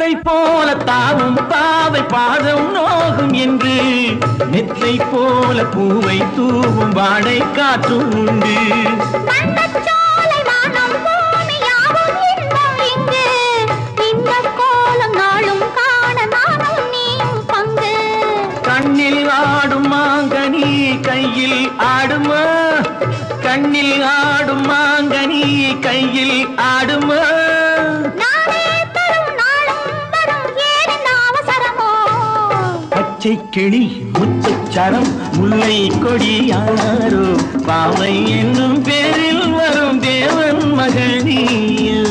தத்தை போல தாவும் பாவை பாதம் நோகும் என்று நெத்தை போல பூவை தூவும் வாடை காற்றும் உண்டு. கண்ணில் ஆடும் மாங்கனி கையில் ஆடுமா, கண்ணில் ஆடும் மாங்கனி கையில் ஆடுமா. பச்சை கிளி முத்துச்சரம் முல்லை கொடி யாரோ பாவை என்னும் பேரில் வரும் தேவன் மகனியோ.